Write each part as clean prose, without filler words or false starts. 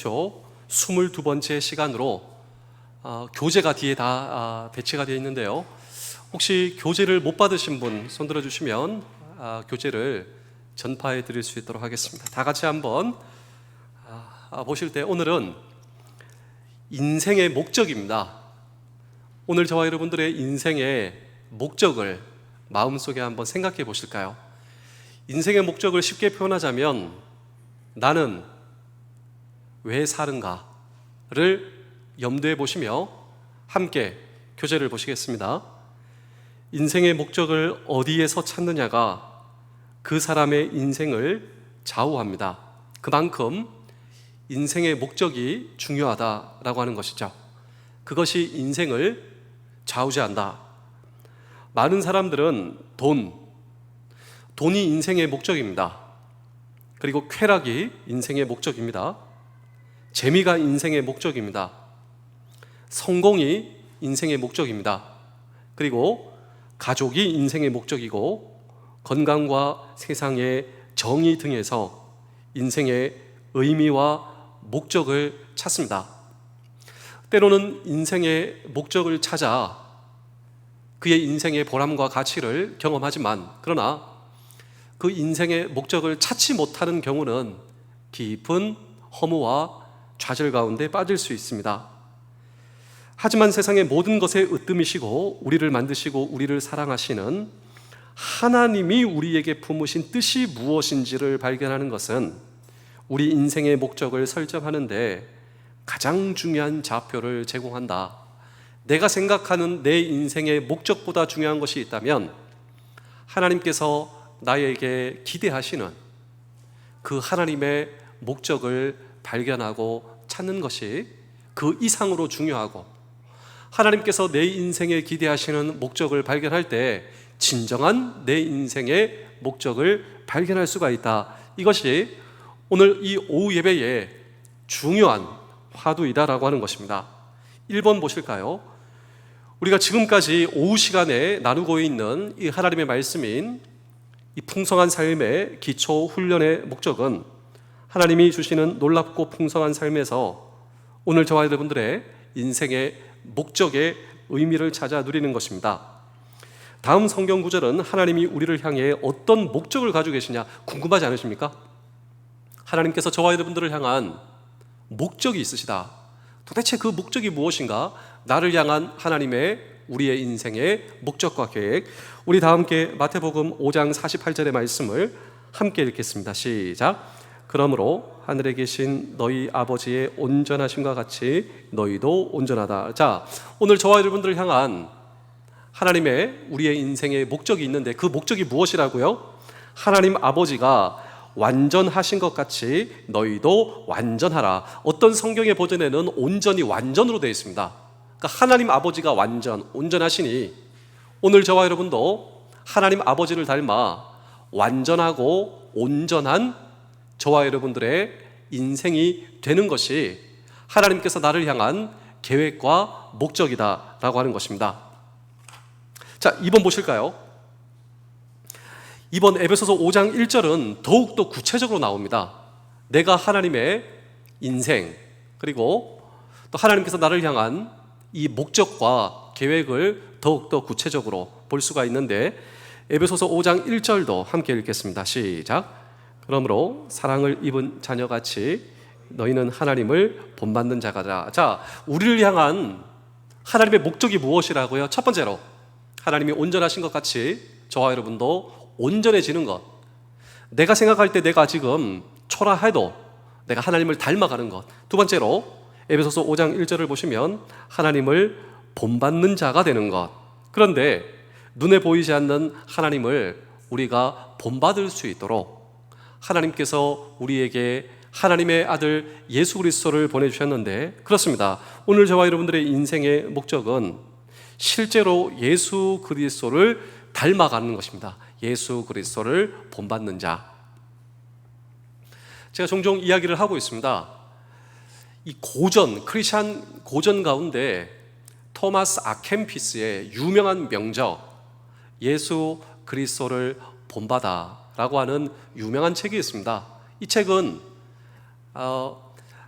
기초 22번째 시간으로 교재가 뒤에 다 배치가 되어 있는데요. 혹시 교재를 못 받으신 분 손 들어주시면 교재를 전파해 드릴 수 있도록 하겠습니다. 다 같이 한번 보실 때 오늘은 인생의 목적입니다. 오늘 저와 여러분들의 인생의 목적을 마음속에 한번 생각해 보실까요? 인생의 목적을 쉽게 표현하자면 나는 왜 사는가를 염두에 보시며 함께 교재를 보시겠습니다. 인생의 목적을 어디에서 찾느냐가 그 사람의 인생을 좌우합니다. 그만큼 인생의 목적이 중요하다라고 하는 것이죠. 그것이 인생을 좌우지한다. 많은 사람들은 돈이 인생의 목적입니다. 그리고 쾌락이 인생의 목적입니다. 재미가 인생의 목적입니다. 성공이 인생의 목적입니다. 그리고 가족이 인생의 목적이고 건강과 세상의 정의 등에서 인생의 의미와 목적을 찾습니다. 때로는 인생의 목적을 찾아 그의 인생의 보람과 가치를 경험하지만 그러나 그 인생의 목적을 찾지 못하는 경우는 깊은 허무와 좌절 가운데 빠질 수 있습니다. 하지만 세상의 모든 것에 으뜸이시고 우리를 만드시고 우리를 사랑하시는 하나님이 우리에게 품으신 뜻이 무엇인지를 발견하는 것은 우리 인생의 목적을 설정하는데 가장 중요한 좌표를 제공한다. 내가 생각하는 내 인생의 목적보다 중요한 것이 있다면 하나님께서 나에게 기대하시는 그 하나님의 목적을 발견하고 찾는 것이 그 이상으로 중요하고, 하나님께서 내 인생에 기대하시는 목적을 발견할 때 진정한 내 인생의 목적을 발견할 수가 있다. 이것이 오늘 이 오후 예배의 중요한 화두이다라고 하는 것입니다. 1번 보실까요? 우리가 지금까지 오후 시간에 나누고 있는 이 하나님의 말씀인 이 풍성한 삶의 기초 훈련의 목적은 하나님이 주시는 놀랍고 풍성한 삶에서 오늘 저와 여러분들의 인생의 목적의 의미를 찾아 누리는 것입니다. 다음 성경 구절은 하나님이 우리를 향해 어떤 목적을 가지고 계시냐 궁금하지 않으십니까? 하나님께서 저와 여러분들을 향한 목적이 있으시다. 도대체 그 목적이 무엇인가? 나를 향한 하나님의 우리의 인생의 목적과 계획. 우리 다 함께 마태복음 5장 48절의 말씀을 함께 읽겠습니다. 시작. 그러므로 하늘에 계신 너희 아버지의 온전하심과 같이 너희도 온전하다. 자, 오늘 저와 여러분들을 향한 하나님의 우리의 인생의 목적이 있는데 그 목적이 무엇이라고요? 하나님 아버지가 완전하신 것 같이 너희도 완전하라. 어떤 성경의 버전에는 온전히 완전으로 되어 있습니다. 그러니까 하나님 아버지가 온전하시니 오늘 저와 여러분도 하나님 아버지를 닮아 완전하고 온전한 저와 여러분들의 인생이 되는 것이 하나님께서 나를 향한 계획과 목적이다라고 하는 것입니다. 자, 2번 보실까요? 이번 에베소서 5장 1절은 더욱더 구체적으로 나옵니다. 내가 하나님의 인생 그리고 또 하나님께서 나를 향한 이 목적과 계획을 더욱더 구체적으로 볼 수가 있는데 에베소서 5장 1절도 함께 읽겠습니다. 시작. 그러므로 사랑을 입은 자녀같이 너희는 하나님을 본받는 자가라. 자, 우리를 향한 하나님의 목적이 무엇이라고요? 첫 번째로 하나님이 온전하신 것 같이 저와 여러분도 온전해지는 것. 내가 생각할 때 내가 지금 초라해도 내가 하나님을 닮아가는 것. 두 번째로 에베소서 5장 1절을 보시면 하나님을 본받는 자가 되는 것. 그런데 눈에 보이지 않는 하나님을 우리가 본받을 수 있도록 하나님께서 우리에게 하나님의 아들 예수 그리스도를 보내주셨는데 그렇습니다. 오늘 저와 여러분들의 인생의 목적은 실제로 예수 그리스도를 닮아가는 것입니다. 예수 그리스도를 본받는 자. 제가 종종 이야기를 하고 있습니다. 이 크리스찬 고전 가운데 토마스 아켐피스의 유명한 명적 예수 그리스도를 본받아 라고 하는 유명한 책이 있습니다. 이 책은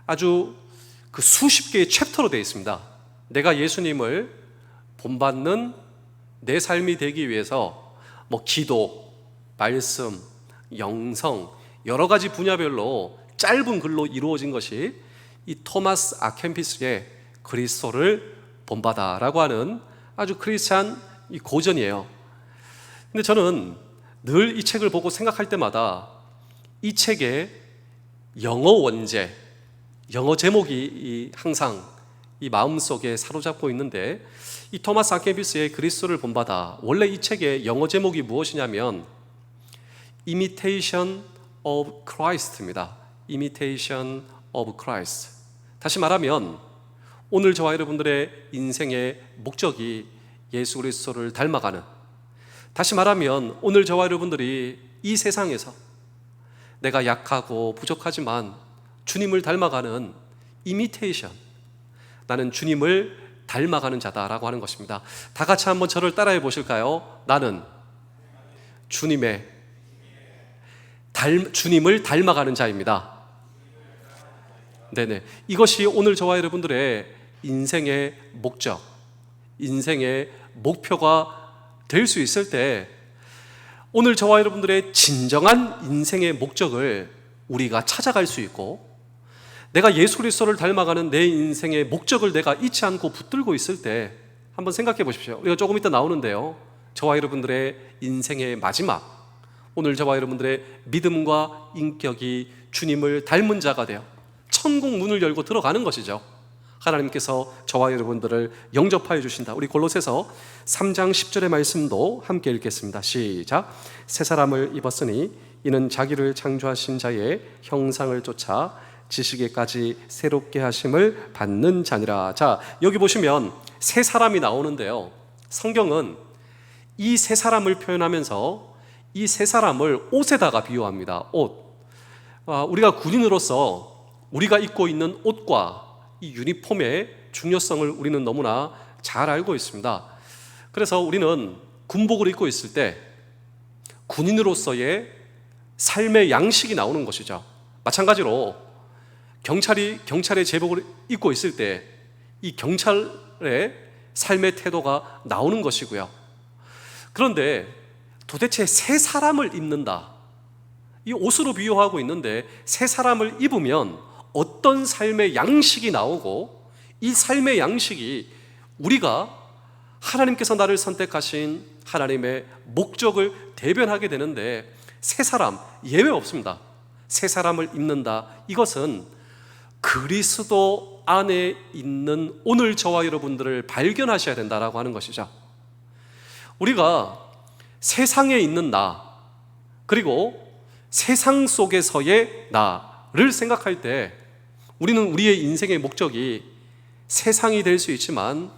아주 그 수십 개의 챕터로 되어 있습니다. 내가 예수님을 본받는 내 삶이 되기 위해서 기도, 말씀, 영성 여러 가지 분야별로 짧은 글로 이루어진 것이 이 토마스 아켐피스의 그리스도를 본받아라고 하는 아주 크리스찬 이 고전이에요. 근데 저는 늘 이 책을 보고 생각할 때마다 이 책의 영어 원제, 영어 제목이 항상 이 마음속에 사로잡고 있는데, 이 토마스 아켐피스의 그리스도를 본받아, 원래 이 책의 영어 제목이 무엇이냐면 Imitation of Christ입니다. Imitation of Christ. 다시 말하면 오늘 저와 여러분들의 인생의 목적이 예수 그리스도를 닮아가는, 다시 말하면 오늘 저와 여러분들이 이 세상에서 내가 약하고 부족하지만 주님을 닮아가는 이미테이션, 나는 주님을 닮아가는 자다라고 하는 것입니다. 다 같이 한번 저를 따라해 보실까요? 나는 주님을 닮아가는 자입니다. 네네. 이것이 오늘 저와 여러분들의 인생의 목적, 인생의 목표가 될 수 있을 때, 오늘 저와 여러분들의 진정한 인생의 목적을 우리가 찾아갈 수 있고, 내가 예수 그리스도를 닮아가는 내 인생의 목적을 내가 잊지 않고 붙들고 있을 때, 한번 생각해 보십시오. 우리가 조금 이따 나오는데요, 저와 여러분들의 인생의 마지막, 오늘 저와 여러분들의 믿음과 인격이 주님을 닮은 자가 되어 천국 문을 열고 들어가는 것이죠. 하나님께서 저와 여러분들을 영접하여 주신다. 우리 골로새서 3장 10절의 말씀도 함께 읽겠습니다. 시작. 새 사람을 입었으니 이는 자기를 창조하신 자의 형상을 쫓아 지식에까지 새롭게 하심을 받는 자니라. 자, 여기 보시면 새 사람이 나오는데요, 성경은 이 새 사람을 표현하면서 이 새 사람을 옷에다가 비유합니다. 옷. 우리가 군인으로서 우리가 입고 있는 옷과 이 유니폼의 중요성을 우리는 너무나 잘 알고 있습니다. 그래서 우리는 군복을 입고 있을 때 군인으로서의 삶의 양식이 나오는 것이죠. 마찬가지로 경찰의 제복을 입고 있을 때 이 경찰의 삶의 태도가 나오는 것이고요. 그런데 도대체 새 사람을 입는다, 이 옷으로 비유하고 있는데, 새 사람을 입으면 어떤 삶의 양식이 나오고, 이 삶의 양식이 우리가 하나님께서 나를 선택하신 하나님의 목적을 대변하게 되는데, 새 사람 예외 없습니다. 새 사람을 입는다, 이것은 그리스도 안에 있는 오늘 저와 여러분들을 발견하셔야 된다라고 하는 것이죠. 우리가 세상에 있는 나, 그리고 세상 속에서의 나를 생각할 때, 우리는 우리의 인생의 목적이 세상이 될 수 있지만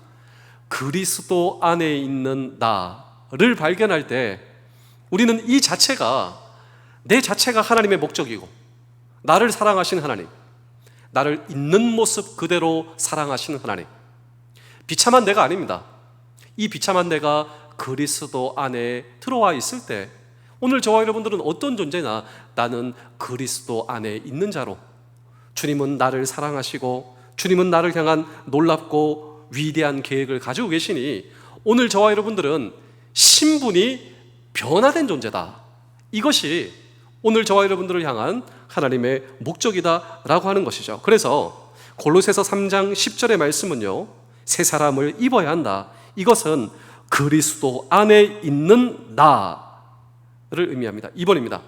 그리스도 안에 있는 나를 발견할 때, 우리는 이 자체가, 내 자체가 하나님의 목적이고, 나를 사랑하시는 하나님, 나를 있는 모습 그대로 사랑하시는 하나님, 비참한 내가 아닙니다. 이 비참한 내가 그리스도 안에 들어와 있을 때, 오늘 저와 여러분들은 어떤 존재나 나는 그리스도 안에 있는 자로, 주님은 나를 사랑하시고 주님은 나를 향한 놀랍고 위대한 계획을 가지고 계시니, 오늘 저와 여러분들은 신분이 변화된 존재다. 이것이 오늘 저와 여러분들을 향한 하나님의 목적이다라고 하는 것이죠. 그래서 골로새서 3장 10절의 말씀은요, 새 사람을 입어야 한다, 이것은 그리스도 안에 있는 나를 의미합니다. 2번입니다.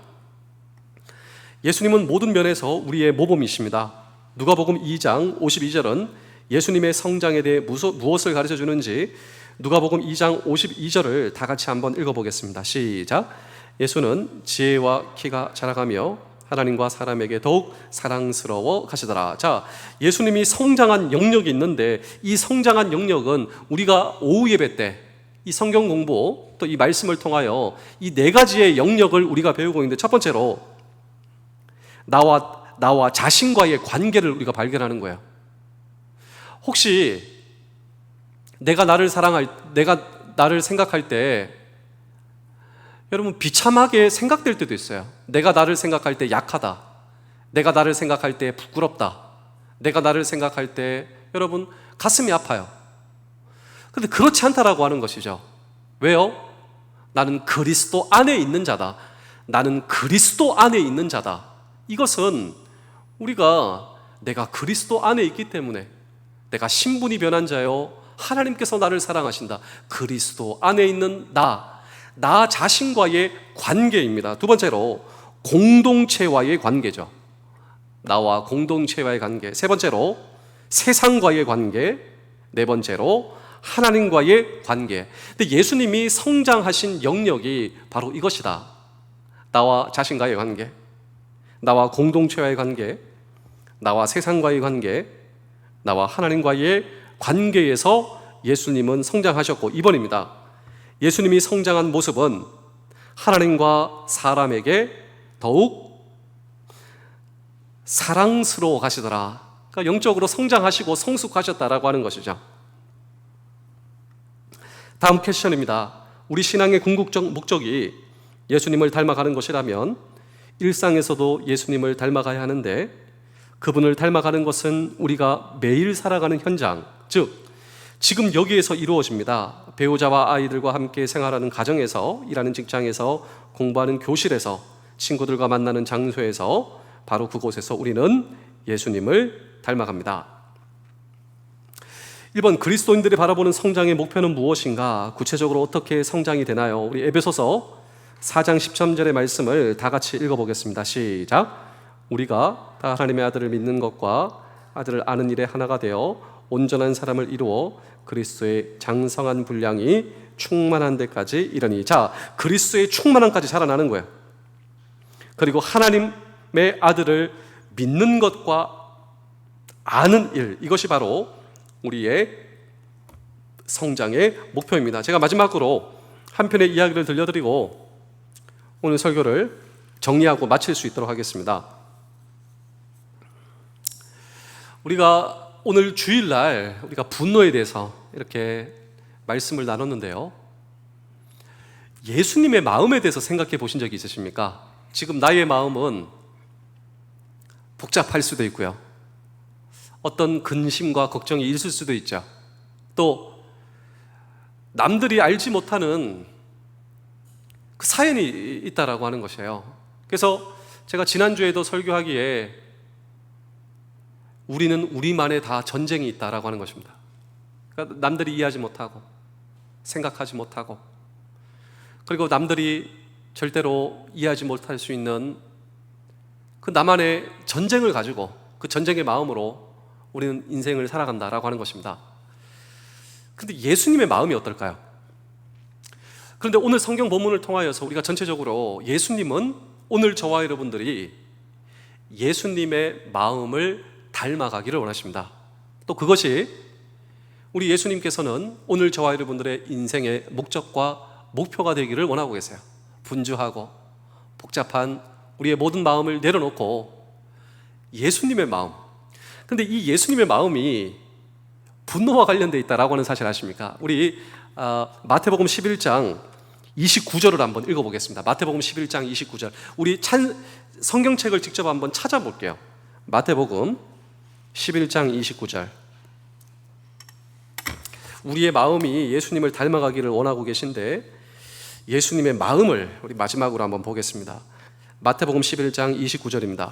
예수님은 모든 면에서 우리의 모범이십니다. 누가복음 2장 52절은 예수님의 성장에 대해 무엇을 가르쳐 주는지 누가복음 2장 52절을 다 같이 한번 읽어보겠습니다. 시작. 예수는 지혜와 키가 자라가며 하나님과 사람에게 더욱 사랑스러워 가시더라. 자, 예수님이 성장한 영역이 있는데, 이 성장한 영역은 우리가 오후 예배 때 이 성경 공부, 또 이 말씀을 통하여 이 네 가지의 영역을 우리가 배우고 있는데, 첫 번째로 나와 자신과의 관계를 우리가 발견하는 거예요. 혹시 내가 나를 생각할 때 여러분 비참하게 생각될 때도 있어요. 내가 나를 생각할 때 약하다, 내가 나를 생각할 때 부끄럽다, 내가 나를 생각할 때 여러분 가슴이 아파요. 근데 그렇지 않다라고 하는 것이죠. 왜요? 나는 그리스도 안에 있는 자다. 나는 그리스도 안에 있는 자다. 이것은 우리가 내가 그리스도 안에 있기 때문에 내가 신분이 변한 자요, 하나님께서 나를 사랑하신다. 그리스도 안에 있는 나 자신과의 관계입니다. 두 번째로 공동체와의 관계죠. 나와 공동체와의 관계. 세 번째로 세상과의 관계. 네 번째로 하나님과의 관계. 근데 예수님이 성장하신 영역이 바로 이것이다. 나와 자신과의 관계, 나와 공동체와의 관계, 나와 세상과의 관계, 나와 하나님과의 관계에서 예수님은 성장하셨고, 2번입니다. 예수님이 성장한 모습은 하나님과 사람에게 더욱 사랑스러워 가시더라. 그러니까 영적으로 성장하시고 성숙하셨다라고 하는 것이죠. 다음 퀘스천입니다. 우리 신앙의 궁극적 목적이 예수님을 닮아가는 것이라면 일상에서도 예수님을 닮아가야 하는데, 그분을 닮아가는 것은 우리가 매일 살아가는 현장, 즉 지금 여기에서 이루어집니다. 배우자와 아이들과 함께 생활하는 가정에서, 일하는 직장에서, 공부하는 교실에서, 친구들과 만나는 장소에서, 바로 그곳에서 우리는 예수님을 닮아갑니다. 1번, 그리스도인들이 바라보는 성장의 목표는 무엇인가? 구체적으로 어떻게 성장이 되나요? 우리 에베소서 4장 13절의 말씀을 다 같이 읽어보겠습니다. 시작. 우리가 다 하나님의 아들을 믿는 것과 아들을 아는 일에 하나가 되어 온전한 사람을 이루어 그리스도의 장성한 분량이 충만한 데까지 이르니. 자, 그리스도의 충만함까지 자라나는 거예요. 그리고 하나님의 아들을 믿는 것과 아는 일, 이것이 바로 우리의 성장의 목표입니다. 제가 마지막으로 한 편의 이야기를 들려드리고 오늘 설교를 정리하고 마칠 수 있도록 하겠습니다. 우리가 오늘 주일날 우리가 분노에 대해서 이렇게 말씀을 나눴는데요, 예수님의 마음에 대해서 생각해 보신 적이 있으십니까? 지금 나의 마음은 복잡할 수도 있고요, 어떤 근심과 걱정이 있을 수도 있죠. 또 남들이 알지 못하는 그 사연이 있다라고 하는 것이에요. 그래서 제가 지난주에도 설교하기에 우리는 우리만의 다 전쟁이 있다라고 하는 것입니다. 그러니까 남들이 이해하지 못하고 생각하지 못하고, 그리고 남들이 절대로 이해하지 못할 수 있는 그 나만의 전쟁을 가지고, 그 전쟁의 마음으로 우리는 인생을 살아간다라고 하는 것입니다. 그런데 예수님의 마음이 어떨까요? 그런데 오늘 성경 본문을 통하여서 우리가 전체적으로 예수님은 오늘 저와 여러분들이 예수님의 마음을 닮아가기를 원하십니다. 또 그것이 우리 예수님께서는 오늘 저와 여러분들의 인생의 목적과 목표가 되기를 원하고 계세요. 분주하고 복잡한 우리의 모든 마음을 내려놓고 예수님의 마음. 근데 이 예수님의 마음이 분노와 관련되어 있다라고 하는 사실 아십니까? 우리 마태복음 11장 29절을 한번 읽어보겠습니다. 마태복음 11장 29절. 우리 성경책을 직접 한번 찾아볼게요. 마태복음 11장 29절. 우리의 마음이 예수님을 닮아가기를 원하고 계신데 예수님의 마음을 우리 마지막으로 한번 보겠습니다. 마태복음 11장 29절입니다.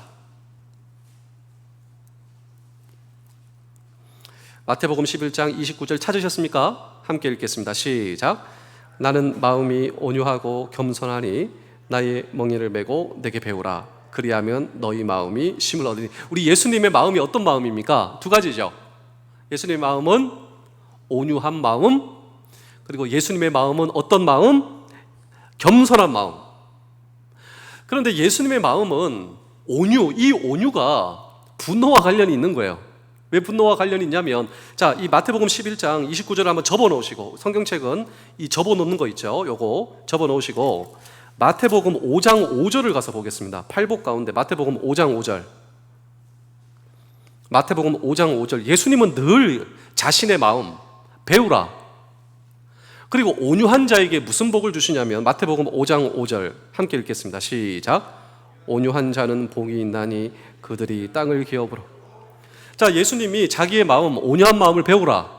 마태복음 11장 29절 찾으셨습니까? 함께 읽겠습니다. 시작. 나는 마음이 온유하고 겸손하니 나의 멍에를 메고 내게 배우라. 그리하면 너희 마음이 쉼을 얻으니. 우리 예수님의 마음이 어떤 마음입니까? 두 가지죠. 예수님의 마음은 온유한 마음, 그리고 예수님의 마음은 어떤 마음? 겸손한 마음. 그런데 예수님의 마음은 이 온유가 분노와 관련이 있는 거예요. 왜 분노와 관련이 있냐면, 자, 이 마태복음 11장 29절을 한번 접어 놓으시고, 성경책은 이 접어 놓는 거 있죠? 요거 접어 놓으시고 마태복음 5장 5절을 가서 보겠습니다. 팔복 가운데 마태복음 5장 5절. 마태복음 5장 5절. 예수님은 늘 자신의 마음 배우라. 그리고 온유한 자에게 무슨 복을 주시냐면 마태복음 5장 5절 함께 읽겠습니다. 시작. 온유한 자는 복이 있나니 그들이 땅을 기업으로. 자, 예수님이 자기의 마음, 온유한 마음을 배우라.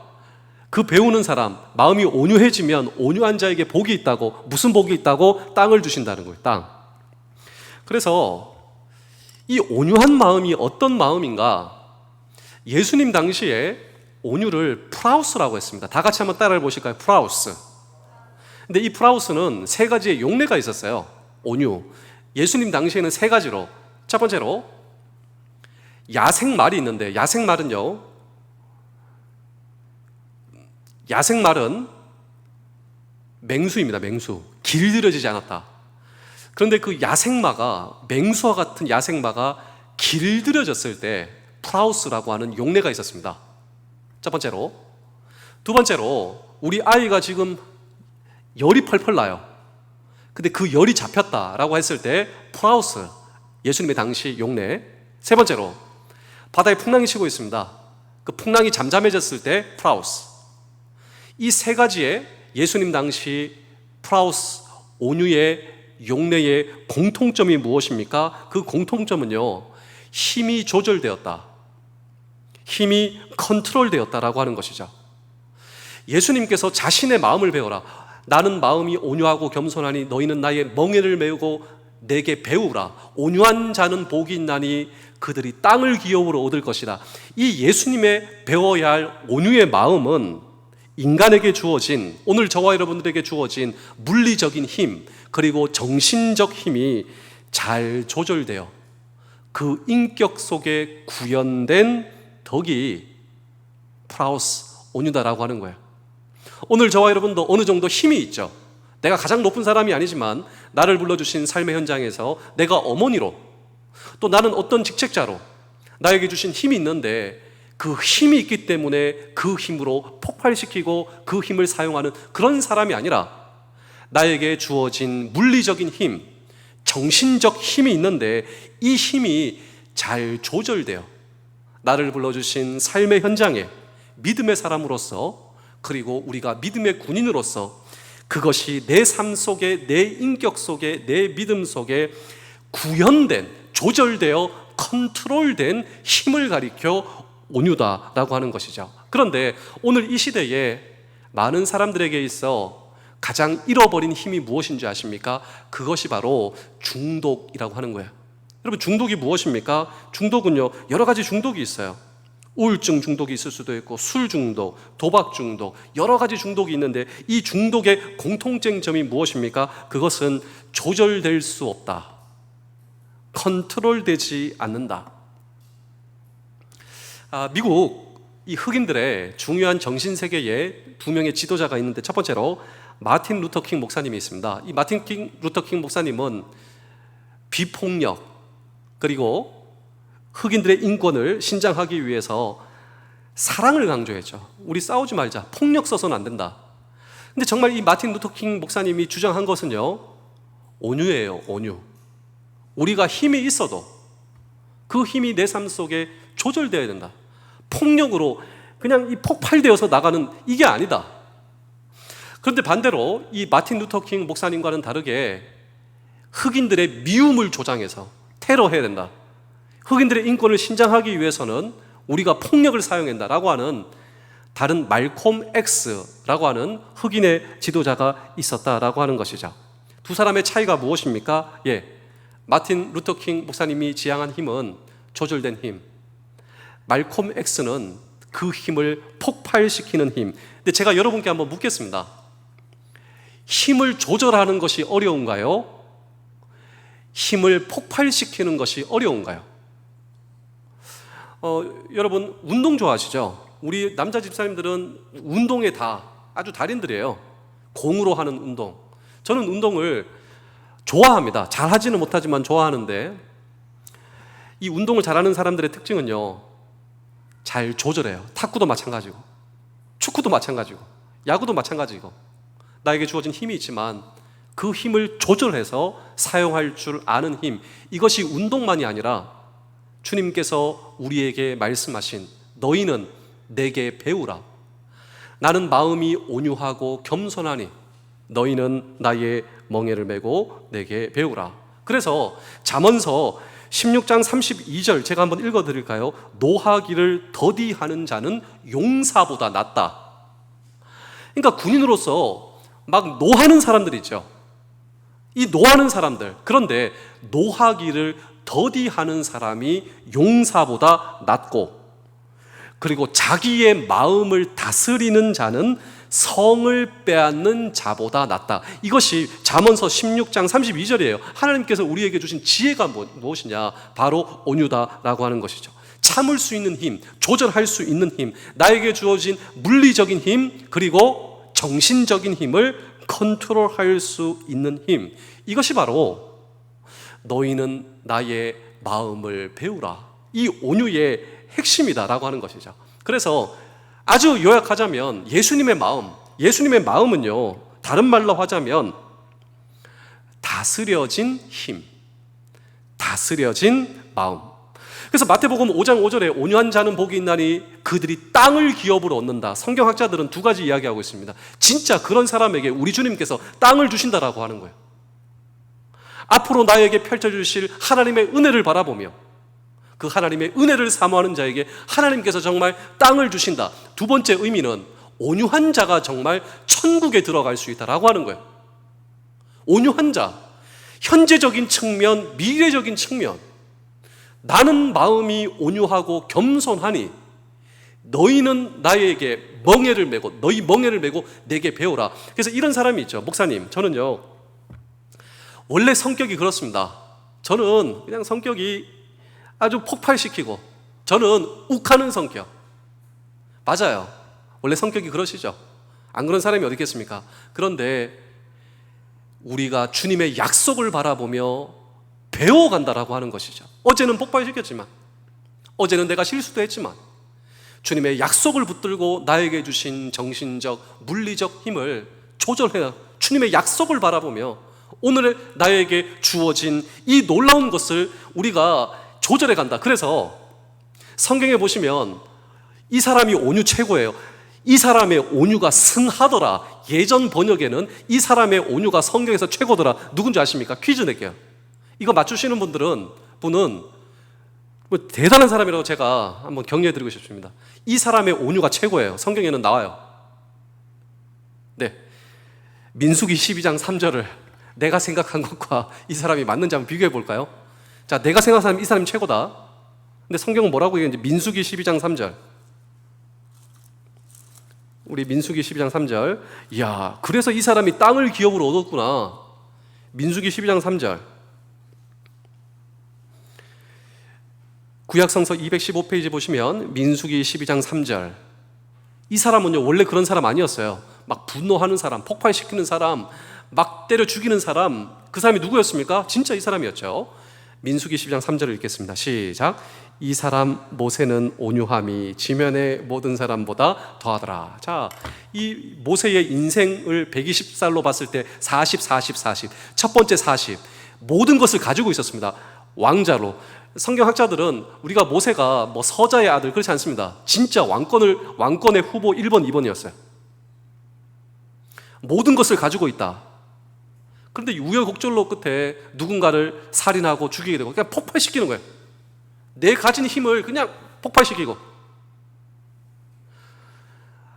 그 배우는 사람, 마음이 온유해지면 온유한 자에게 복이 있다고, 무슨 복이 있다고? 땅을 주신다는 거예요. 땅. 그래서 이 온유한 마음이 어떤 마음인가? 예수님 당시에 온유를 프라우스라고 했습니다. 다 같이 한번 따라해 보실까요? 프라우스. 근데 이 프라우스는 세 가지의 용례가 있었어요. 온유. 예수님 당시에는 세 가지로. 첫 번째로 야생말이 있는데, 야생말은 맹수입니다. 맹수. 길들여지지 않았다. 그런데 그 야생마가, 맹수와 같은 야생마가 길들여졌을 때 프라우스라고 하는 용례가 있었습니다. 첫 번째로. 두 번째로, 우리 아이가 지금 열이 펄펄 나요. 근데 그 열이 잡혔다라고 했을 때 프라우스, 예수님의 당시 용례. 세 번째로, 바다에 풍랑이 치고 있습니다. 그 풍랑이 잠잠해졌을 때 프라우스. 이 세 가지의 예수님 당시 프라우스, 온유의 용례의 공통점이 무엇입니까? 그 공통점은요, 힘이 조절되었다, 힘이 컨트롤되었다라고 하는 것이죠. 예수님께서 자신의 마음을 배워라. 나는 마음이 온유하고 겸손하니 너희는 나의 멍에를 메우고 내게 배우라. 온유한 자는 복이 있나니 그들이 땅을 기업으로 얻을 것이다. 이 예수님의 배워야 할 온유의 마음은 인간에게 주어진, 오늘 저와 여러분들에게 주어진 물리적인 힘, 그리고 정신적 힘이 잘 조절되어 그 인격 속에 구현된 덕이 프라우스, 온유다라고 하는 거예요. 오늘 저와 여러분도 어느 정도 힘이 있죠. 내가 가장 높은 사람이 아니지만 나를 불러주신 삶의 현장에서 내가 어머니로, 또 나는 어떤 직책자로 나에게 주신 힘이 있는데, 그 힘이 있기 때문에 그 힘으로 폭발시키고 그 힘을 사용하는 그런 사람이 아니라, 나에게 주어진 물리적인 힘, 정신적 힘이 있는데 이 힘이 잘 조절되어 나를 불러주신 삶의 현장에 믿음의 사람으로서, 그리고 우리가 믿음의 군인으로서 그것이 내 삶 속에, 내 인격 속에, 내 믿음 속에 구현된, 조절되어 컨트롤된 힘을 가리켜 온유다라고 하는 것이죠. 그런데 오늘 이 시대에 많은 사람들에게 있어 가장 잃어버린 힘이 무엇인지 아십니까? 그것이 바로 중독이라고 하는 거예요. 여러분, 중독이 무엇입니까? 중독은요, 여러 가지 중독이 있어요. 우울증 중독이 있을 수도 있고, 술 중독, 도박 중독, 여러 가지 중독이 있는데 이 중독의 공통점이 무엇입니까? 그것은 조절될 수 없다, 컨트롤되지 않는다. 미국 이 흑인들의 중요한 정신세계에 두 명의 지도자가 있는데, 첫 번째로 마틴 루터 킹 목사님이 있습니다. 이 마틴 루터 킹 목사님은 비폭력, 그리고 흑인들의 인권을 신장하기 위해서 사랑을 강조했죠. 우리 싸우지 말자, 폭력 써서는 안 된다. 근데 정말 이 마틴 루터 킹 목사님이 주장한 것은요, 온유예요. 온유. 우리가 힘이 있어도 그 힘이 내 삶 속에 조절되어야 된다. 폭력으로 그냥 이 폭발되어서 나가는 이게 아니다. 그런데 반대로 이 마틴 루터 킹 목사님과는 다르게 흑인들의 미움을 조장해서 테러해야 된다. 흑인들의 인권을 신장하기 위해서는 우리가 폭력을 사용한다라고 하는 다른 말콤 X라고 하는 흑인의 지도자가 있었다라고 하는 것이죠. 두 사람의 차이가 무엇입니까? 마틴 루터 킹 목사님이 지향한 힘은 조절된 힘, 말콤 X는 그 힘을 폭발시키는 힘. 근데 제가 여러분께 한번 묻겠습니다. 힘을 조절하는 것이 어려운가요? 힘을 폭발시키는 것이 어려운가요? 여러분, 운동 좋아하시죠? 우리 남자 집사님들은 운동에 다 아주 달인들이에요. 공으로 하는 운동. 저는 운동을 좋아합니다. 잘하지는 못하지만 좋아하는데, 이 운동을 잘하는 사람들의 특징은요, 잘 조절해요. 탁구도 마찬가지고, 축구도 마찬가지고, 야구도 마찬가지고, 나에게 주어진 힘이 있지만 그 힘을 조절해서 사용할 줄 아는 힘, 이것이 운동만이 아니라 주님께서 우리에게 말씀하신 너희는 내게 배우라. 나는 마음이 온유하고 겸손하니 너희는 나의 멍에를 메고 내게 배우라. 그래서 잠언서 16장 32절 제가 한번 읽어드릴까요? 노하기를 더디하는 자는 용사보다 낫다. 그러니까 군인으로서 막 노하는 사람들 있죠. 이 노하는 사람들, 그런데 노하기를 더디하는 사람이 용사보다 낫고, 그리고 자기의 마음을 다스리는 자는 성을 빼앗는 자보다 낫다. 이것이 잠언서 16장 32절이에요. 하나님께서 우리에게 주신 지혜가 무엇이냐? 바로 온유다라고 하는 것이죠. 참을 수 있는 힘, 조절할 수 있는 힘, 나에게 주어진 물리적인 힘, 그리고 정신적인 힘을 컨트롤할 수 있는 힘. 이것이 바로 너희는 나의 마음을 배우라. 이 온유의 핵심이다라고 하는 것이죠. 그래서 아주 요약하자면 예수님의 마음은요, 다른 말로 하자면 다스려진 힘, 다스려진 마음. 그래서 마태복음 5장 5절에 온유한 자는 복이 있나니 그들이 땅을 기업으로 얻는다. 성경학자들은 두 가지 이야기하고 있습니다. 진짜 그런 사람에게 우리 주님께서 땅을 주신다라고 하는 거예요. 앞으로 나에게 펼쳐주실 하나님의 은혜를 바라보며 그 하나님의 은혜를 사모하는 자에게 하나님께서 정말 땅을 주신다. 두 번째 의미는 온유한 자가 정말 천국에 들어갈 수 있다라고 하는 거예요. 온유한 자, 현재적인 측면, 미래적인 측면. 나는 마음이 온유하고 겸손하니 너희는 나에게 멍에를 메고, 너희 멍에를 메고 내게 배우라. 그래서 이런 사람이 있죠. 목사님, 저는요 원래 성격이 그렇습니다. 저는 그냥 성격이 아주 폭발시키고, 저는 욱하는 성격. 맞아요. 원래 성격이 그러시죠. 안 그런 사람이 어디 있겠습니까? 그런데 우리가 주님의 약속을 바라보며 배워간다라고 하는 것이죠. 어제는 폭발시켰지만, 어제는 내가 실수도 했지만 주님의 약속을 붙들고 나에게 주신 정신적, 물리적 힘을 조절해야, 주님의 약속을 바라보며 오늘 나에게 주어진 이 놀라운 것을 우리가 조절해 간다. 그래서 성경에 보시면 이 사람이 온유 최고예요. 이 사람의 온유가 승하더라. 예전 번역에는 이 사람의 온유가 성경에서 최고더라. 누군지 아십니까? 퀴즈 낼게요. 이거 맞추시는 분은 뭐 대단한 사람이라고 제가 한번 격려해드리고 싶습니다. 이 사람의 온유가 최고예요. 성경에는 나와요. 네, 민수기 12장 3절을 내가 생각한 것과 이 사람이 맞는지 한번 비교해 볼까요? 자, 내가 생각하는 이 사람이 최고다. 근데 성경은 뭐라고 얘기했는지, 민수기 12장 3절. 우리 민수기 12장 3절. 이야, 그래서 이 사람이 땅을 기업으로 얻었구나. 민수기 12장 3절. 구약성서 215페이지 보시면 민수기 12장 3절. 이 사람은요 원래 그런 사람 아니었어요. 막 분노하는 사람, 폭발시키는 사람, 막 때려 죽이는 사람. 그 사람이 누구였습니까? 진짜 이 사람이었죠. 민수기 12장 3절을 읽겠습니다. 시작. 이 사람 모세는 온유함이 지면의 모든 사람보다 더하더라. 자, 이 모세의 인생을 120살로 봤을 때 40, 40, 40. 첫 번째 40. 모든 것을 가지고 있었습니다. 왕자로. 성경학자들은 우리가 모세가 뭐 서자의 아들 그렇지 않습니다. 진짜 왕권의 후보 1번, 2번이었어요. 모든 것을 가지고 있다. 그런데 우여곡절로 끝에 누군가를 살인하고 죽이게 되고 그냥 폭발시키는 거예요. 내 가진 힘을 그냥 폭발시키고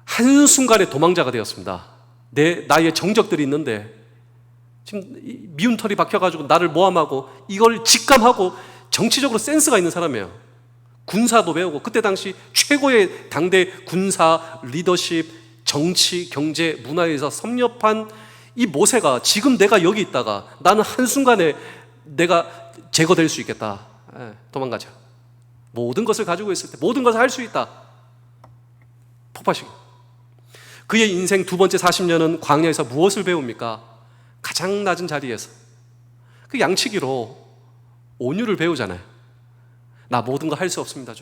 한순간에 도망자가 되었습니다. 나의 정적들이 있는데 지금 미운 털이 박혀가지고 나를 모함하고 이걸 직감하고 정치적으로 센스가 있는 사람이에요. 군사도 배우고 그때 당시 최고의 당대 군사, 리더십, 정치, 경제, 문화에서 섭렵한 이 모세가 지금 내가 여기 있다가 나는 한순간에 내가 제거될 수 있겠다. 도망가자. 모든 것을 가지고 있을 때 모든 것을 할 수 있다. 폭발시키고. 그의 인생 두 번째 40년은 광야에서 무엇을 배웁니까? 가장 낮은 자리에서 그 양치기로 온유를 배우잖아요. 나 모든 거 할 수 없습니다,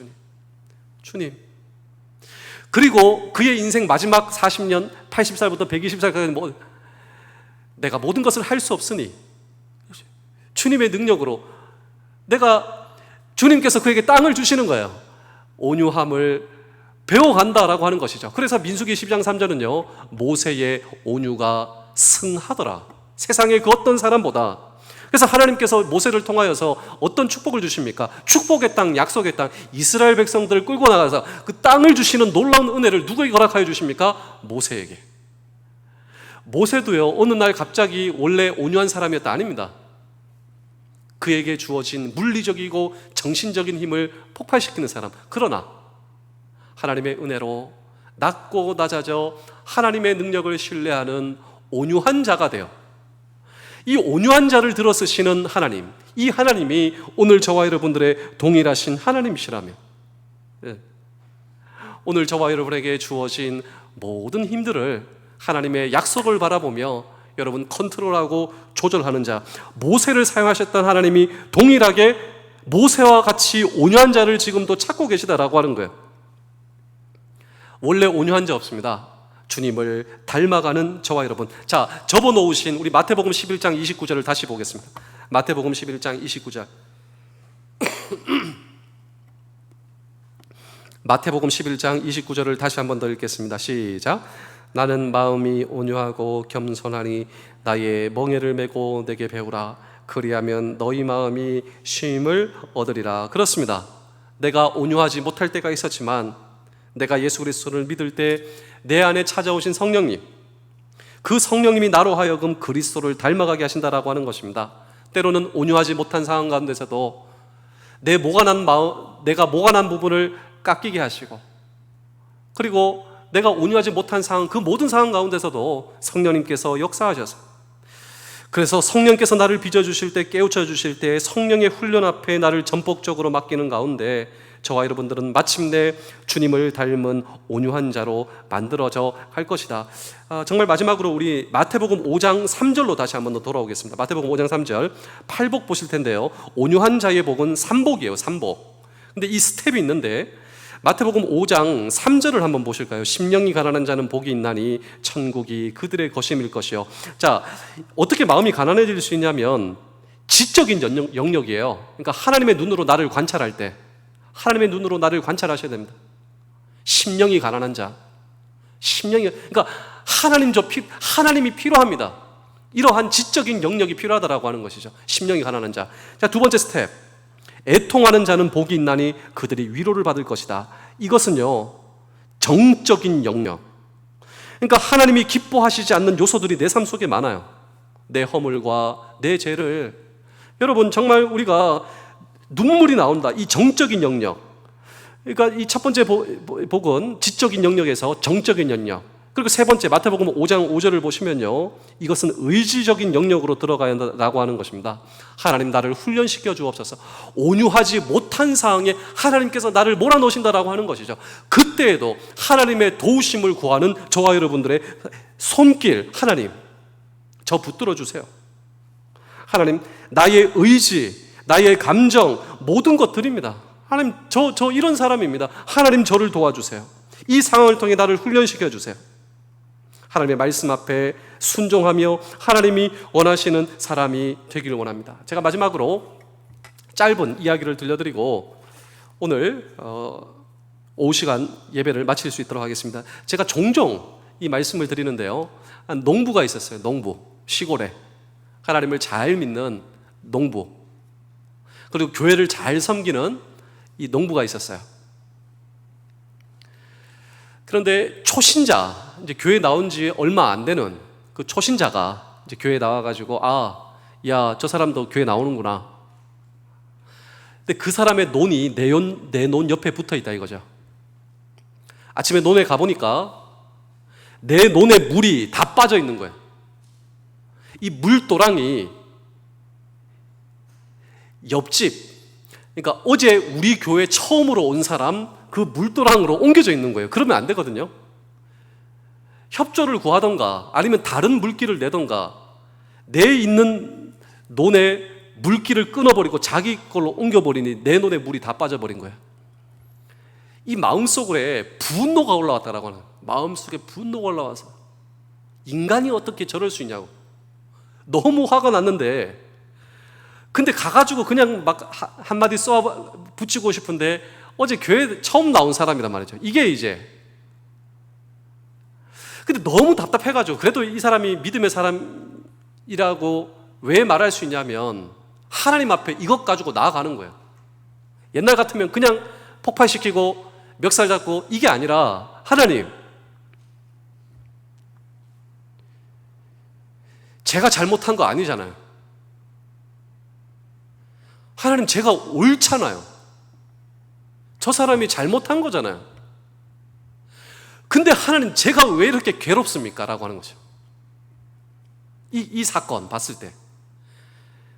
주님. 그리고 그의 인생 마지막 40년 80살부터 120살까지 내가 모든 것을 할 수 없으니 주님의 능력으로 주님께서 그에게 땅을 주시는 거예요. 온유함을 배워간다라고 하는 것이죠. 그래서 민수기 12장 3절은요 모세의 온유가 승하더라. 세상의 그 어떤 사람보다. 그래서 하나님께서 모세를 통하여서 어떤 축복을 주십니까? 축복의 땅, 약속의 땅, 이스라엘 백성들을 끌고 나가서 그 땅을 주시는 놀라운 은혜를 누구에게 허락하여 주십니까? 모세에게. 모세도요, 어느 날 갑자기 원래 온유한 사람이었다 아닙니다. 그에게 주어진 물리적이고 정신적인 힘을 폭발시키는 사람. 그러나 하나님의 은혜로 낮고 낮아져 하나님의 능력을 신뢰하는 온유한 자가 되어 이 온유한 자를 들어 쓰시는 하나님, 이 하나님이 오늘 저와 여러분들의 동일하신 하나님이시라면, 오늘 저와 여러분에게 주어진 모든 힘들을 하나님의 약속을 바라보며 여러분 컨트롤하고 조절하는 자, 모세를 사용하셨던 하나님이 동일하게 모세와 같이 온유한 자를 지금도 찾고 계시다라고 하는 거예요. 원래 온유한 자 없습니다. 주님을 닮아가는 저와 여러분. 자, 접어놓으신 우리 마태복음 11장 29절을 다시 보겠습니다. 마태복음 11장 29절. 마태복음 11장 29절을 다시 한 번 더 읽겠습니다. 시작. 나는 마음이 온유하고 겸손하니 나의 멍에를 메고 내게 배우라. 그리하면 너희 마음이 쉼을 얻으리라. 그렇습니다. 내가 온유하지 못할 때가 있었지만 내가 예수 그리스도를 믿을 때 내 안에 찾아오신 성령님, 그 성령님이 나로 하여금 그리스도를 닮아가게 하신다라고 하는 것입니다. 때로는 온유하지 못한 상황 가운데서도 내가 모가 난 부분을 깎이게 하시고, 그리고 내가 온유하지 못한 상황, 그 모든 상황 가운데서도 성령님께서 역사하셔서, 그래서 성령께서 나를 빚어주실 때, 깨우쳐 주실 때 성령의 훈련 앞에 나를 전폭적으로 맡기는 가운데 저와 여러분들은 마침내 주님을 닮은 온유한 자로 만들어져 갈 것이다. 정말 마지막으로 우리 마태복음 5장 3절로 다시 한번 더 돌아오겠습니다. 마태복음 5장 3절, 팔복 보실 텐데요, 온유한 자의 복은 삼복이에요. 삼복. 근데 이 스텝이 있는데 마태복음 5장 3절을 한번 보실까요? 심령이 가난한 자는 복이 있나니 천국이 그들의 것임일 것이요. 자, 어떻게 마음이 가난해질 수 있냐면 지적인 영역이에요. 그러니까 하나님의 눈으로 나를 관찰할 때, 하나님의 눈으로 나를 관찰하셔야 됩니다. 심령이 가난한 자, 그러니까 하나님이 필요합니다. 이러한 지적인 영역이 필요하다라고 하는 것이죠. 심령이 가난한 자. 자, 두 번째 스텝, 애통하는 자는 복이 있나니 그들이 위로를 받을 것이다. 이것은요, 정적인 영역. 그러니까 하나님이 기뻐하시지 않는 요소들이 내 삶 속에 많아요. 내 허물과 내 죄를, 여러분 정말 우리가 눈물이 나온다. 이 정적인 영역. 그러니까 이 첫 번째 복은 지적인 영역에서 정적인 영역. 그리고 세 번째 마태복음 5장 5절을 보시면요, 이것은 의지적인 영역으로 들어가야 한다고 하는 것입니다. 하나님 나를 훈련시켜 주옵소서. 온유하지 못한 상황에 하나님께서 나를 몰아넣으신다라고 하는 것이죠. 그때에도 하나님의 도우심을 구하는 저와 여러분들의 손길, 하나님 저 붙들어 주세요. 하나님 나의 의지, 나의 감정, 모든 것 드립니다. 하나님 저 이런 사람입니다. 하나님 저를 도와주세요. 이 상황을 통해 나를 훈련시켜 주세요. 하나님의 말씀 앞에 순종하며 하나님이 원하시는 사람이 되기를 원합니다. 제가 마지막으로 짧은 이야기를 들려드리고 오늘 오후 시간 예배를 마칠 수 있도록 하겠습니다. 제가 종종 이 말씀을 드리는데요, 농부가 있었어요. 농부, 시골에 하나님을 잘 믿는 농부, 그리고 교회를 잘 섬기는 이 농부가 있었어요. 그런데 초신자, 이제 교회 나온 지 얼마 안 되는 그 초신자가 이제 교회에 나와가지고, 야, 저 사람도 교회 나오는구나. 근데 그 사람의 논이 내 논 옆에 붙어 있다 이거죠. 아침에 논에 가보니까 내 논에 물이 다 빠져 있는 거예요. 이 물도랑이 옆집, 그러니까 어제 우리 교회 처음으로 온 사람 그 물도랑으로 옮겨져 있는 거예요. 그러면 안 되거든요. 협조를 구하던가 아니면 다른 물길을 내던가 내 있는 논에 물길을 끊어버리고 자기 걸로 옮겨버리니 내 논에 물이 다 빠져버린 거예요. 이 마음속에 분노가 올라왔다라고 하는, 마음속에 분노가 올라와서 인간이 어떻게 저럴 수 있냐고 너무 화가 났는데, 근데 가가지고 그냥 막 한마디 써 붙이고 싶은데 어제 교회 처음 나온 사람이란 말이죠. 이게 이제, 근데 너무 답답해가지고, 그래도 이 사람이 믿음의 사람이라고 왜 말할 수 있냐면 하나님 앞에 이것 가지고 나아가는 거예요. 옛날 같으면 그냥 폭발시키고 멱살 잡고 이게 아니라 하나님, 제가 잘못한 거 아니잖아요. 하나님, 제가 옳잖아요. 저 사람이 잘못한 거잖아요. 근데 하나님, 제가 왜 이렇게 괴롭습니까? 라고 하는 거죠. 이 사건 봤을 때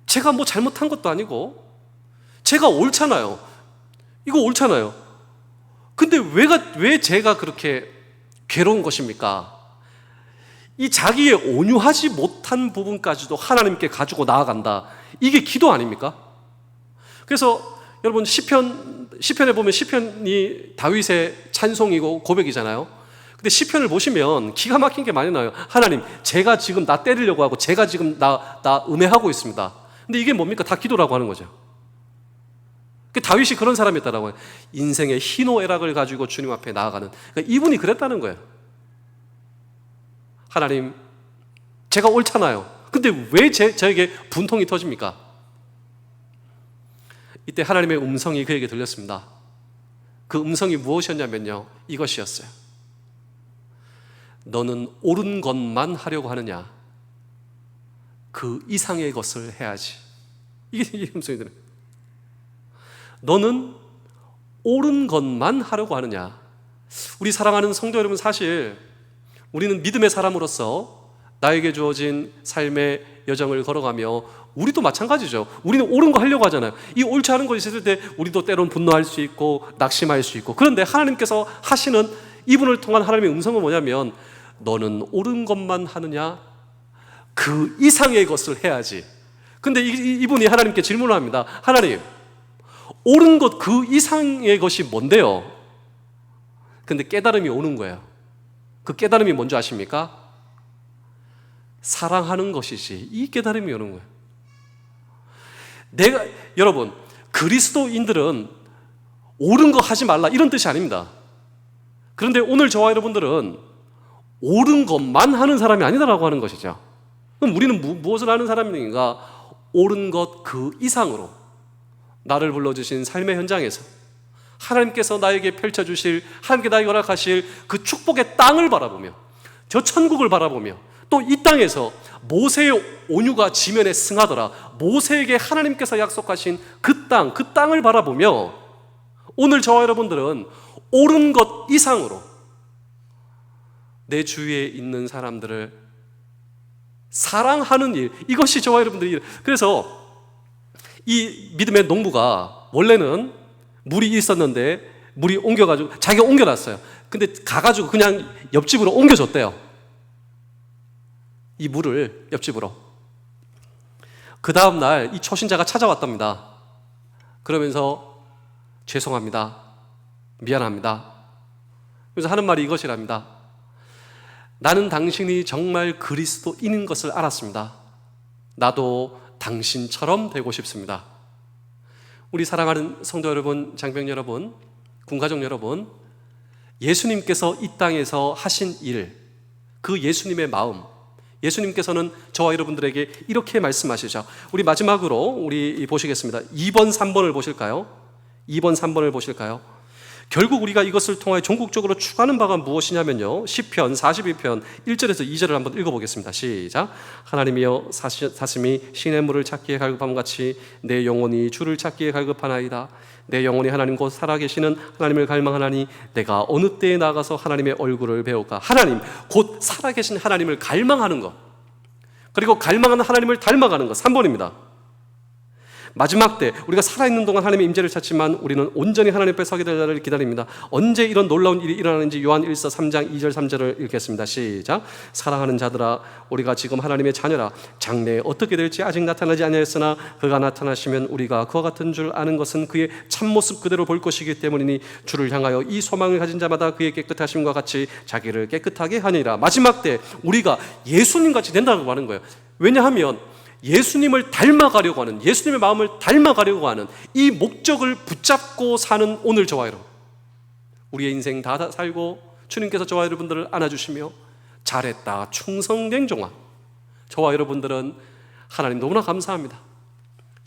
제가 뭐 잘못한 것도 아니고 제가 옳잖아요. 이거 옳잖아요. 근데 왜 제가 그렇게 괴로운 것입니까? 이 자기의 온유하지 못한 부분까지도 하나님께 가지고 나아간다. 이게 기도 아닙니까? 그래서 여러분 시편에 보면 시편이 다윗의 찬송이고 고백이잖아요. 근데 시편을 보시면 기가 막힌 게 많이 나와요. 하나님, 제가 지금 나 때리려고 하고 제가 지금 나 음해하고 있습니다. 근데 이게 뭡니까? 다 기도라고 하는 거죠. 다윗이 그런 사람이었다라고 해요. 인생의 희노애락을 가지고 주님 앞에 나아가는, 그러니까 이분이 그랬다는 거예요. 하나님, 제가 옳잖아요. 근데 왜 저에게 분통이 터집니까? 이때 하나님의 음성이 그에게 들렸습니다. 그 음성이 무엇이었냐면요, 이것이었어요. 너는 옳은 것만 하려고 하느냐? 그 이상의 것을 해야지. 이게 음성이 들어요. 너는 옳은 것만 하려고 하느냐? 우리 사랑하는 성도 여러분, 사실 우리는 믿음의 사람으로서 나에게 주어진 삶의 여정을 걸어가며 우리도 마찬가지죠. 우리는 옳은 거 하려고 하잖아요. 이 옳지 않은 것이 있을 때 우리도 때론 분노할 수 있고 낙심할 수 있고, 그런데 하나님께서 하시는 이분을 통한 하나님의 음성은 뭐냐면 너는 옳은 것만 하느냐? 그 이상의 것을 해야지. 근데 이분이 하나님께 질문을 합니다. 하나님, 옳은 것 그 이상의 것이 뭔데요? 근데 깨달음이 오는 거예요. 그 깨달음이 뭔지 아십니까? 사랑하는 것이지. 이 깨달음이 오는 거예요. 여러분, 그리스도인들은 옳은 거 하지 말라 이런 뜻이 아닙니다. 그런데 오늘 저와 여러분들은 옳은 것만 하는 사람이 아니다라고 하는 것이죠. 그럼 우리는 무엇을 하는 사람인가? 옳은 것 그 이상으로 나를 불러주신 삶의 현장에서 하나님께서 나에게 펼쳐주실, 하나님께 나에게 허락하실 그 축복의 땅을 바라보며, 저 천국을 바라보며, 또 이 땅에서 모세의 온유가 지면에 승하더라, 모세에게 하나님께서 약속하신 그 땅을 바라보며 오늘 저와 여러분들은 옳은 것 이상으로 내 주위에 있는 사람들을 사랑하는 일, 이것이 저와 여러분들의 일. 그래서 이 믿음의 농부가 원래는 물이 있었는데 물이 옮겨가지고 자기가 옮겨놨어요. 근데 가가지고 그냥 옆집으로 옮겨줬대요. 이 물을 옆집으로. 그 다음날 이 초신자가 찾아왔답니다. 그러면서 죄송합니다, 미안합니다. 그래서 하는 말이 이것이랍니다. 나는 당신이 정말 그리스도인인 것을 알았습니다. 나도 당신처럼 되고 싶습니다. 우리 사랑하는 성도 여러분, 장병 여러분, 군가족 여러분, 예수님께서 이 땅에서 하신 일, 그 예수님의 마음, 예수님께서는 저와 여러분들에게 이렇게 말씀하시죠. 우리 마지막으로 우리 보시겠습니다. 2번, 3번을 보실까요? 2번, 3번을 보실까요? 결국 우리가 이것을 통하여 종국적으로 추구하는 바가 무엇이냐면요, 시편 42편 1절에서 2절을 한번 읽어보겠습니다. 시작. 하나님이여, 사슴이 시냇물을 찾기에 갈급함 같이 내 영혼이 주를 찾기에 갈급하나이다. 내 영혼이 하나님 곧 살아계시는 하나님을 갈망하나니 내가 어느 때에 나가서 하나님의 얼굴을 배울까. 하나님, 곧 살아계신 하나님을 갈망하는 것, 그리고 갈망하는 하나님을 닮아가는 것. 3번입니다. 마지막 때 우리가 살아있는 동안 하나님의 임재를 찾지만 우리는 온전히 하나님 앞에 서게 될 날을 기다립니다. 언제 이런 놀라운 일이 일어나는지 요한 1서 3장 2절 3절을 읽겠습니다. 시작. 사랑하는 자들아, 우리가 지금 하나님의 자녀라. 장래에 어떻게 될지 아직 나타나지 아니하였으나 그가 나타나시면 우리가 그와 같은 줄 아는 것은 그의 참모습 그대로 볼 것이기 때문이니 주를 향하여 이 소망을 가진 자마다 그의 깨끗하심과 같이 자기를 깨끗하게 하니라. 마지막 때 우리가 예수님같이 된다고 하는 거예요. 왜냐하면 예수님을 닮아가려고 하는, 예수님의 마음을 닮아가려고 하는 이 목적을 붙잡고 사는 오늘 저와 여러분, 우리의 인생 다 살고 주님께서 저와 여러분들을 안아주시며 잘했다 충성된 종아, 저와 여러분들은 하나님 너무나 감사합니다.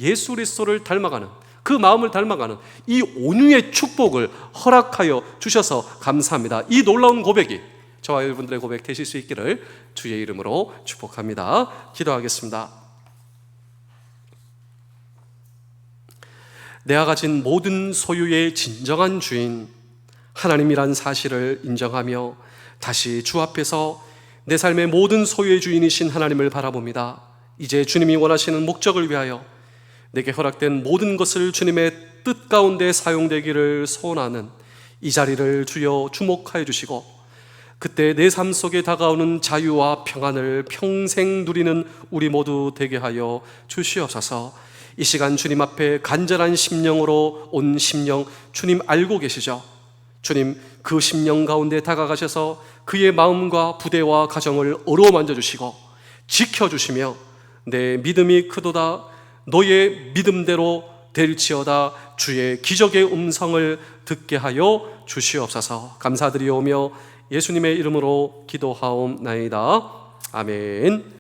예수 그리스도를 닮아가는, 그 마음을 닮아가는 이 온유의 축복을 허락하여 주셔서 감사합니다. 이 놀라운 고백이 저와 여러분들의 고백 되실 수 있기를 주의 이름으로 축복합니다. 기도하겠습니다. 내가 가진 모든 소유의 진정한 주인 하나님이란 사실을 인정하며 다시 주 앞에서 내 삶의 모든 소유의 주인이신 하나님을 바라봅니다. 이제 주님이 원하시는 목적을 위하여 내게 허락된 모든 것을 주님의 뜻 가운데 사용되기를 소원하는 이 자리를 주여 주목하여 주시고, 그때 내 삶 속에 다가오는 자유와 평안을 평생 누리는 우리 모두 되게 하여 주시옵소서. 이 시간 주님 앞에 간절한 심령으로 온 심령 주님 알고 계시죠? 주님 그 심령 가운데 다가가셔서 그의 마음과 부대와 가정을 어루만져 주시고 지켜주시며, 내 믿음이 크도다 너의 믿음대로 될지어다 주의 기적의 음성을 듣게 하여 주시옵소서. 감사드리오며 예수님의 이름으로 기도하옵나이다. 아멘.